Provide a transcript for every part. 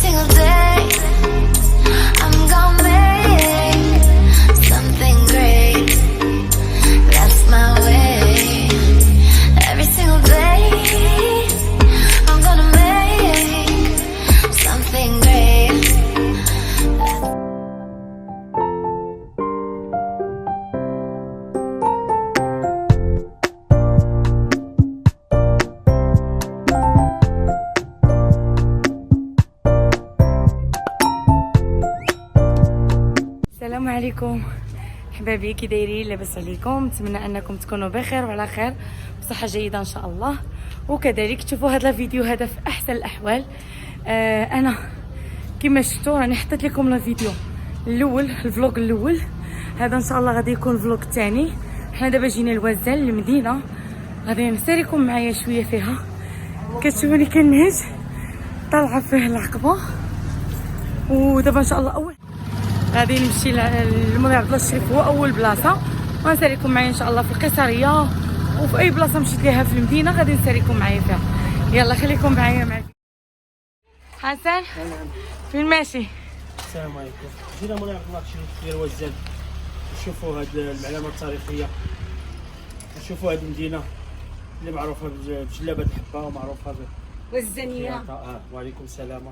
single day I'm gonna make something great. That's my way. Every single day I'm gonna make something great. السلام عليكم حبايبي، كي دايرين؟ لاباس عليكم؟ نتمنى انكم تكونوا بخير وعلى خير بصحه جيده ان شاء الله، وكذلك تشوفوا هذا الفيديو هذا في احسن الاحوال. انا كما شفتوا راني حطيت لكم الفيديو الاول، الفلوق الاول هذا ان شاء الله غادي يكون الفلوق الثاني. حنا دابا جينا لوزان المدينه، غادي نسيركم معايا شويه فيها. كتشوفوني كنهج طالعه فيه العقبه، ودابا ان شاء الله اول غادي نمشي للمولى عبد الله الشريف، هو اول بلاصه، ونساليكم معايا ان شاء الله في القيصريه وفي اي بلاصه مشيت ليها في المدينه غادي نساليكم معايا فيها. يلا خليكم معايا حسن. فين ماشي؟ السلام عليكم. جينا مولى عبد الله الشريف ديال وزان، نشوفوا هاد المعلمه التاريخيه، نشوفوا هاد المدينه اللي معروفه بجلابه الحبه ومعروفه والزنيه. وعليكم السلام.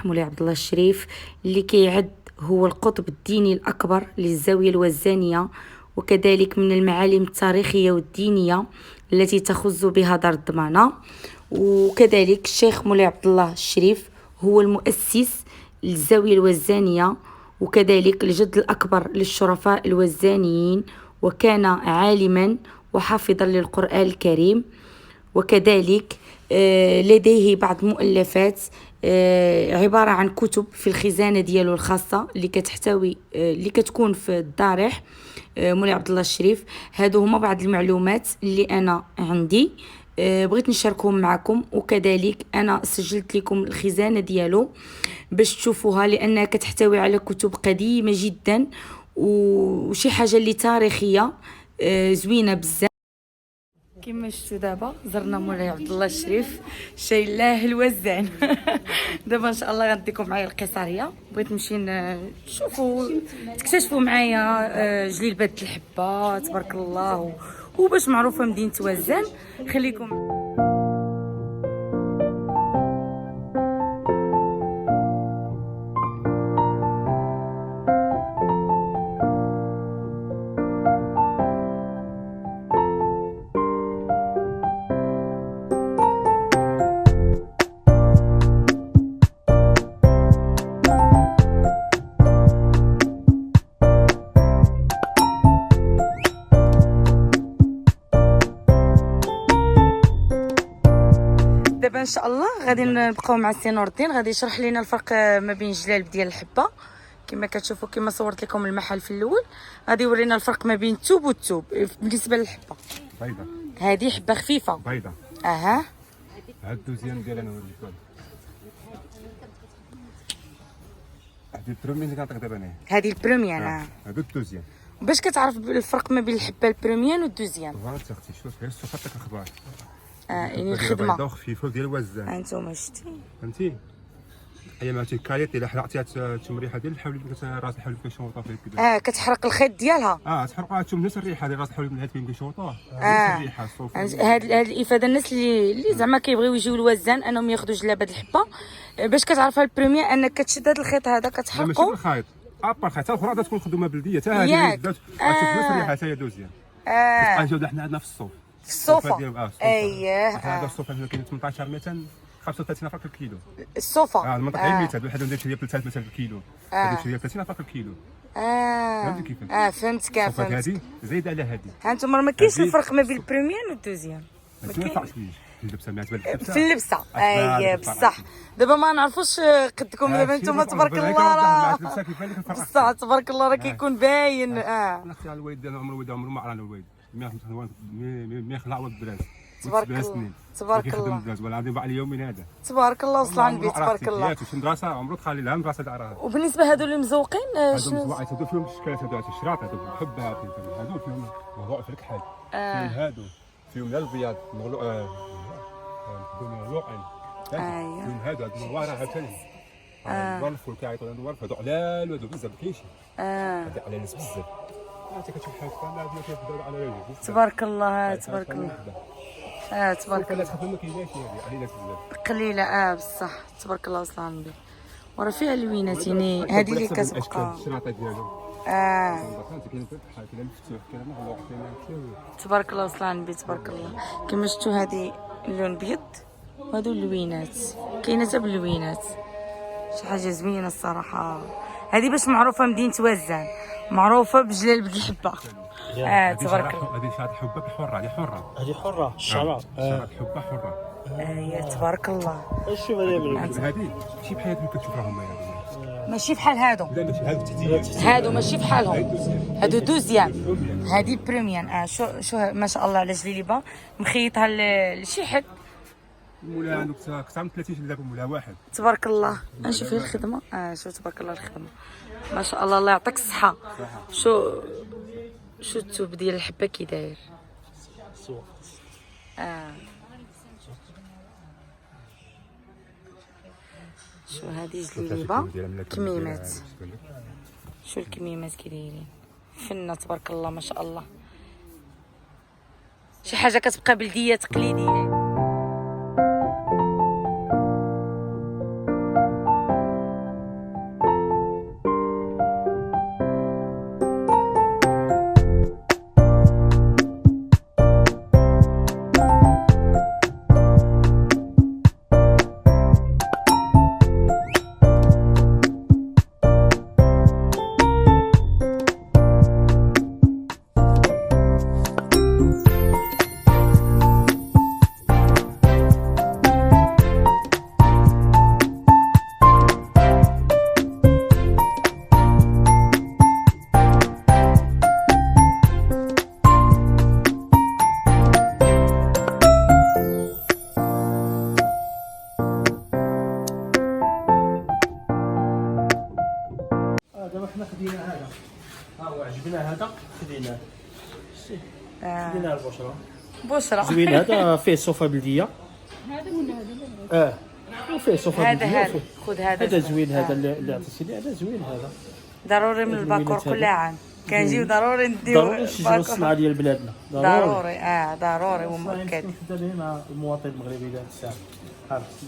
مولاي عبد الله الشريف اللي كيعد هو القطب الديني الأكبر للزاوية الوزانية، وكذلك من المعالم التاريخية والدينية التي تخص بها دار الضمانة. وكذلك الشيخ مولاي عبد الله الشريف هو المؤسس للزاوية الوزانية، وكذلك الجد الأكبر للشرفاء الوزانيين، وكان عالما وحافظا للقرآن الكريم، وكذلك لديه بعض مؤلفات عبارة عن كتب في الخزانة ديالو الخاصة اللي كتحتوي اللي كتكون في الضارح مولاي عبد الله الشريف. هادو هما بعض المعلومات اللي أنا عندي بغيت نشاركهم معكم، وكذلك أنا سجلت لكم الخزانة ديالو باش تشوفوها، لأنها كتحتوي على كتب قديمة جدا وشي حاجة اللي تاريخية زوينة بزاف. كما شفتوا دابا زرنا مولاي عبد الله الشريف شايلاه الوزان. دابا ان شاء الله غنديكم معايا القيصريه، بغيت نمشي نشوفوا تكتشفوا معايا جليل باد الحبه تبارك الله، وباش معروفه مدينه وزان. خليكم دابا ان شاء الله غادي نبقاو مع السي نور الدين، غادي يشرح لنا الفرق ما بين الجلالب ديال الحبه. كما كتشوفوا كما صورت لكم المحل في الاول، غادي يورينا الفرق ما بين الثوب والثوب. بالنسبه للحبه بيضه، هذه حبه خفيفه بيضه. اها هاد الدوزيام ديالها نوريكم. هذه البرومي اللي كنعطيك دابا انايا. هذه البروميير. هادو الدوزيام. باش كتعرف الفرق ما بين الحبه البروميير والدوزيام؟ فوالا اختي شوف غير السوق عطيك الاخبار. يعني الخدمه بيضاء خفيفه وديال الوزان. هانتوما شتي. فهمتي هي ما كاليتي الا حرقتيها التمريحه ديال الحولي راس الحولي كيشوطها فيك كذا. كتحرق الخيط ديالها. تحرقها تشوف نفس الريحه ديال راس الحولي من هاد فين كيشوطوه. نفس الريحه الصوف. هاد الافاده الناس اللي زعما كيبغيو يجيو الوزان انهم ياخذوا جلابه الحبه. باش كتعرفها البروميير انك كتشد هاد الخيط هذا لا ماشي كتحرقو. بالخيط ابار الخيط حتى الاخرى تكون خدومه بلديه حتى هذه غتشوف نفس الريحه حتى هي دوزيام. كتبقى الجوده حنا عندنا في الصوف. في الصوفه. ديال اييه. هذا الصوف هنا كاين 18 200 35 فرق الكيلو. الصوفه. المنطقه هي 200 واحد ندير شي 3 مثلا الكيلو. هذيك شي 30 فرق الكيلو. فهمتي كيفاش؟ فهمتك الصوفات فهمت. هذه زايده على هذه. هانتوما ما كاينش هذه- الفرق ما بين البروميير والدوزيام ما كاينش اللبسه ما تبان اللبسه. في اللبسه. اييه بصح دابا ما نعرفوش قدكم دابا نتوما تبارك الله راه اللبسه كيبان لك الفرق. بصح تبارك الله راه كيكون باين. انا اختي الوالد ديالنا عمره ما عرفنا الوالد ما يخلع الدراز. تبارك الله. تبارك الله. ولا غادي يباع اليوم من هذا. تبارك الله وصل على البيت تبارك الله. شي مدرسه عمرو تخلي لها مدرسه تاع راه. وبالنسبه هادو اللي مزوقين هادو شنو؟ مزوعات هادو فيهم الشكلات هادو الشراط هادو الحبه هادو فيهم موضوع في الكحل. فيهم هادو فيهم لا البياض مغلوقين. اييه. فيهم هادو النوار عاوتاني. النوار الفول كيعيطوا النوار هادو علال هادو بزاف كاينش. هادو علال بزاف. انت كتشوف حاجه كامله هادو كيبداو على الوجه. تبارك الله تبارك الله. تبارك الله. تخاف ما كايناش هذه علينا بزاف. قليله بصح تبارك الله وصل على النبي. وراه فيها لوينات يعني هذه اللي كتبقى. الشراطه ديالو. فهمتي كاين فتحه كاين مفتوح كاين مغلوق كاين تبارك الله وصل على النبي تبارك الله. كما شفتوا هذه اللون بيض وهذو اللوينات كاينه حتى باللوينات. شي حاجه زوينه الصراحه. هذه باش معروفه مدينه وزان معروفه بجلالة الحبه. تبارك الله. هذه شاد حبه حره هذه حره. هذه حره الشراب. شاد حبه حره. تبارك الله. شوف هذه هذه ماشي بحال هذه اللي كتشوفها هما ماشي بحال هادو. لا ماشي هذو تحتيات. هادو ماشي بحالهم. هادو دوزيام. هادي بريميان. شو ما شاء الله على جليبه مخيطها لشي حد. مولا عندك اكثر من 30 دابا مولا واحد. تبارك الله. نشوف هي الخدمه. شو تبارك الله الخدمه ما شاء الله الله يعطيك الصحه. شو الثوب ديال الحبه كي داير. شو هذه جليبه كميمات. شو الكميمات كي دايرين فنه تبارك الله ما شاء الله. شي حاجه كتبقى بلديه تقليديه. دابا حنا خدينا هذا ها هو عجبنا هذا خديناه. خدينا البشره بشرى زوين. هذا فيه صوفه بلديه. هذا ولا هذا؟ وفيه صوفه بلديه. هذا خذ هذا زوين. هذا اللي عطيتيني هذا زوين. هذا ضروري من الباكور كل عام كنجيو ضروري نديو ضروري نشجعوا الصناعه ديال بلادنا. ضروري ضروري ومؤكد. خدامين مع المواطن المغربي ديال الساعه. عرفتي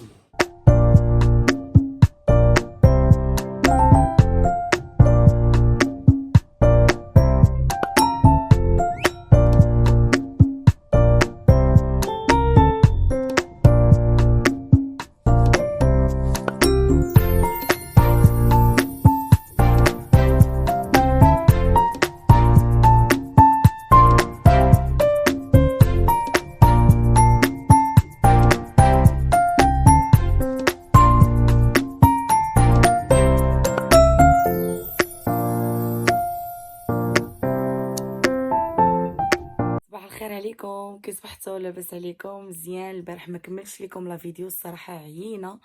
عليكم كي صبحتوا لاباس عليكم مزيان. البارح ما كملتش لكم لا فيديو الصراحه عيينا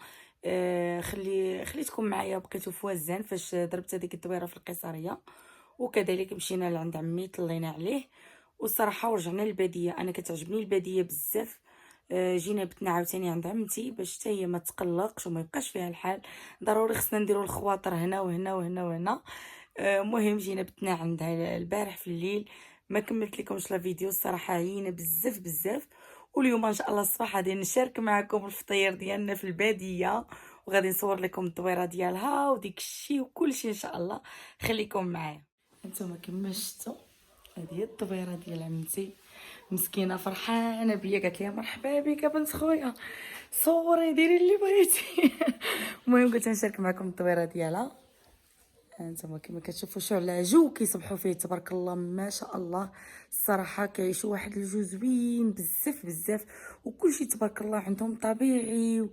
خليتكم معايا بقيتو في وزان فاش ضربت هذيك الدويره في القيصريه، وكذلك مشينا لعند عمي طلينا عليه، والصراحه ورجعنا للباديه. انا كتعجبني الباديه بزاف. جينا بتنا عاوتاني عند عمتي باش حتى هي ما تقلقش وما يبقاش فيها الحال، ضروري خصنا نديروا الخواطر هنا وهنا وهنا وهنا. مهم جينا بتنا عندها البارح في الليل. ما كملت لكمش لا فيديو الصراحه، عيينا بزاف بزاف. واليوم ان شاء الله الصباح غادي نشارك معكم الفطير ديالنا في الباديه، وغادي نصور لكم الدويره ديالها وديك الشيء وكلشي ان شاء الله. خليكم معايا. انتما كما شفتوا هذه هي الطبيره ديال عمتي، مسكينه فرحانه بيا، قالت لي مرحبا بك بنت خويا، صوري ديري اللي بغيتي. المهم قلت نشارك معكم الطبيره ديالها. انتما كما كتشوفوا شعلة جو كيصبحوا فيه تبارك الله ما شاء الله. الصراحه كيعيشوا واحد الجو زوين بزاف بزاف، وكلشي تبارك الله عندهم طبيعي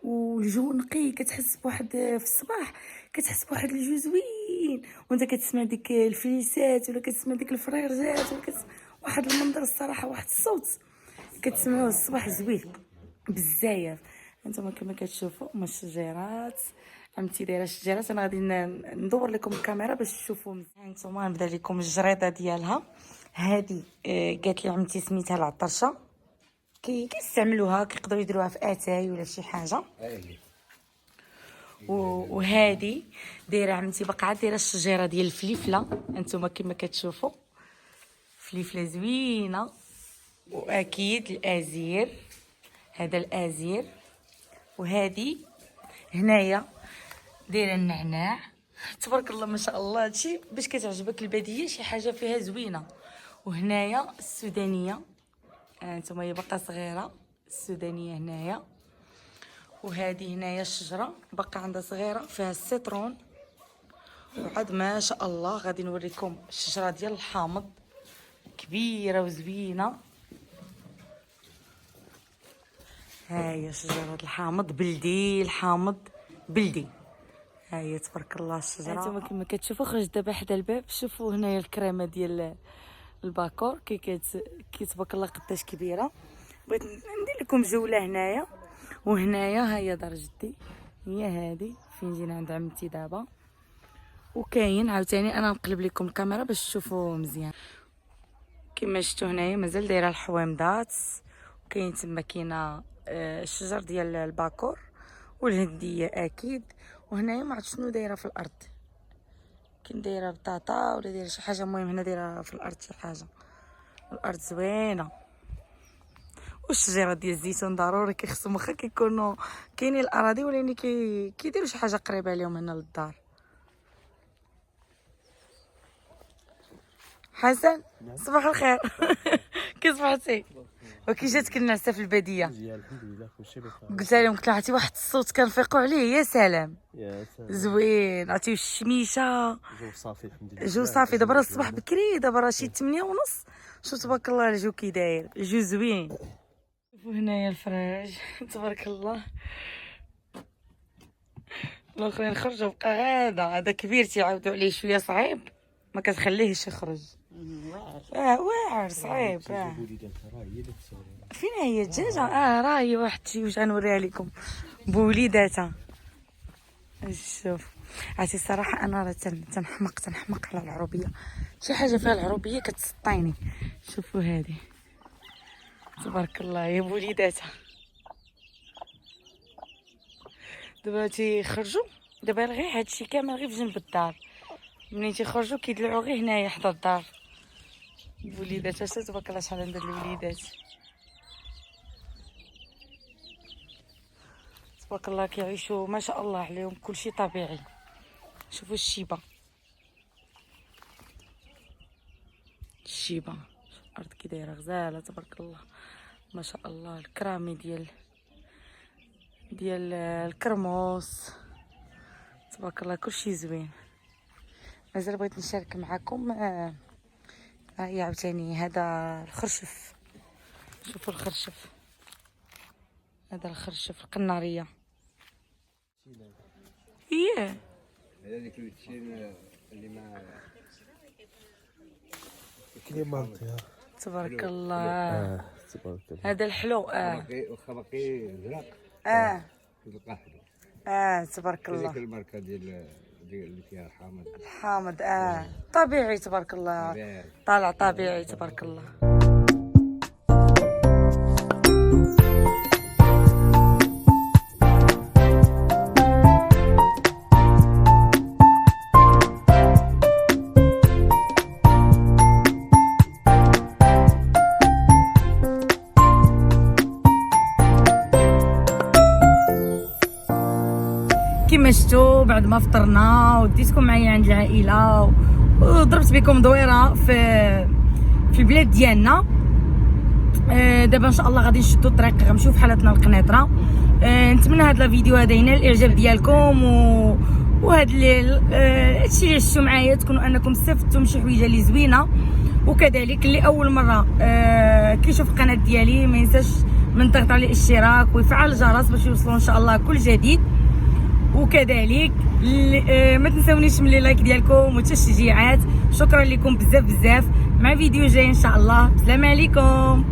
والجو نقي. كتحس بواحد في الصباح كتحس بواحد الجو زوين، وانت كتسمع ديك الفليسات ولا كتسمع ديك الفريرجات ولا كتسمع واحد المنظر الصراحه، واحد الصوت كتسمعوه الصباح زوين بزاف. انتما كما كتشوفوا هما الشجيرات، عمتي دايره الشجيرات. انا غادي ندور لكم الكاميرا باش تشوفوا مزيان. نتوما نبدا لكم الجريده ديالها. هذه قالت لي عمتي سميتها العطرشه، كيستعملوها كيقدروا يديروها في اتاي ولا شي حاجه. وهذه دايره عمتي باقا دايره الشجيره ديال الفليفله. انتما كما كتشوفوا فليفله زوينه. واكيد الازير، هذا الازير. وهذه هنايا دايره النعناع. تبارك الله ما شاء الله، هادشي باش كتعجبك الباديه شي حاجه فيها زوينه. وهنايا السودانيه، انتما هي باقا صغيره السودانيه هنايا. وهذه هنايا الشجره باقا عندها صغيره فيها السيترون. وعاد ما شاء الله غادي نوريكم الشجره ديال الحامض كبيره وزوينه. ها هي شجره الحامض بلدي، الحامض بلدي. ها هي تبارك الله الشجره. انتما كما كتشوفوا خرج دابا حدا الباب. شوفوا هنايا الكريمه ديال الباكور كي تبارك الله قداش كبيره. بغيت ندير لكم جوله هنايا. وهنايا ها هي دار جدي، هي هذه فين جينا عند عمتي دابا. وكاين عاوتاني انا نقلب لكم الكاميرا باش تشوفوا مزيان. كما شفتوا هنايا مازال دايره الحويمضات، وكاين تما كاينه الشجر ديال الباكور والهنديه اكيد. وهنايا ما عرفت شنو دايره في الارض، كاين دايره بطاطا ولا دايره شي حاجه. المهم هنا دايره في الارض شي حاجه. الارض زوينه. والشجره ديال الزيتون ضروري كيخصهم، واخا كيكونوا كاينين الاراضي ولكن كيديروا شي حاجه قريبه لهم هنا للدار. حسن صباح الخير. كي صبحتي وكي جاتك النعسه في الباديه؟ مزيان الحمد لله كلشي بخير. قلت لهم قلت عرفتي واحد الصوت كنفيقوا عليه يا سلام يا سلام زوين. عرفتي الشميشه جو صافي الحمد لله. جو صافي. دابا راه الصباح بكري، دابا راه شي 8:30. شوف تبارك الله الجو كي داير، جو زوين. شوفوا هنايا الفراج. تبارك الله. الاخرين خرجوا بقى هذا كبير تيعاودوا عليه شويه صعيب، ما كتخليهش يخرج. واعر صعيب. فين هي الدجاجه؟ راه هي واحد شي واش غنوريها لكم بوليداتها. شوف عرفتي الصراحه انا راه تنحمق على العروبيه. شي حاجه فيها العروبيه كتسطيني. شوفوا هذه تبارك الله يا بوليداتها. دابا تيخرجوا دابا غير هادشي كامل غير في جنب الدار. ملي تيخرجوا كيدلعوا غير هنايا حدا الدار. الوليدات تبارك الله شحال عندها الوليدات تبارك الله كيعيشوا ما شاء الله عليهم كلشي طبيعي. شوفوا الشيبه الارض كي دايره غزاله تبارك الله ما شاء الله. الكرامي ديال الكرموس تبارك الله كلشي زوين. مازال بغيت نشارك معكم. هي عاوتاني هذا الخرشف. شوفوا الخرشف، هذا الخرشف القناريه. هذا هذيك الوتشين اللي مع كليمانطي. تبارك الله. تبارك الله. هذا الحلو. خبقي زرق. تلقى حلو. تبارك الله. هذيك الماركه ديال اللي فيها الحامض. الحامض طبيعي تبارك الله، طالع طبيعي تبارك الله. كما شفتوا بعد ما فطرنا وديتكم معايا عند العائله وضربت بكم دويره في البلاد ديالنا. دابا ان شاء الله غادي نشدوا الطريق غنمشيو في حالتنا القنيطره. نتمنى هذا الفيديو هذا ينال الاعجاب ديالكم وهذا الشيء اللي عشتوا معايا تكونوا انكم استفدتوا شي حويجه اللي زوينه. وكذلك اللي اول مره كيشوف القناه ديالي ما ينساش من ضغط على الاشتراك ويفعل الجرس باش يوصلوا ان شاء الله كل جديد. وكذلك ما تنسونيش من اللايك ديالكم والتشجيعات. شكرا لكم بزاف مع فيديو جاي ان شاء الله. السلام عليكم.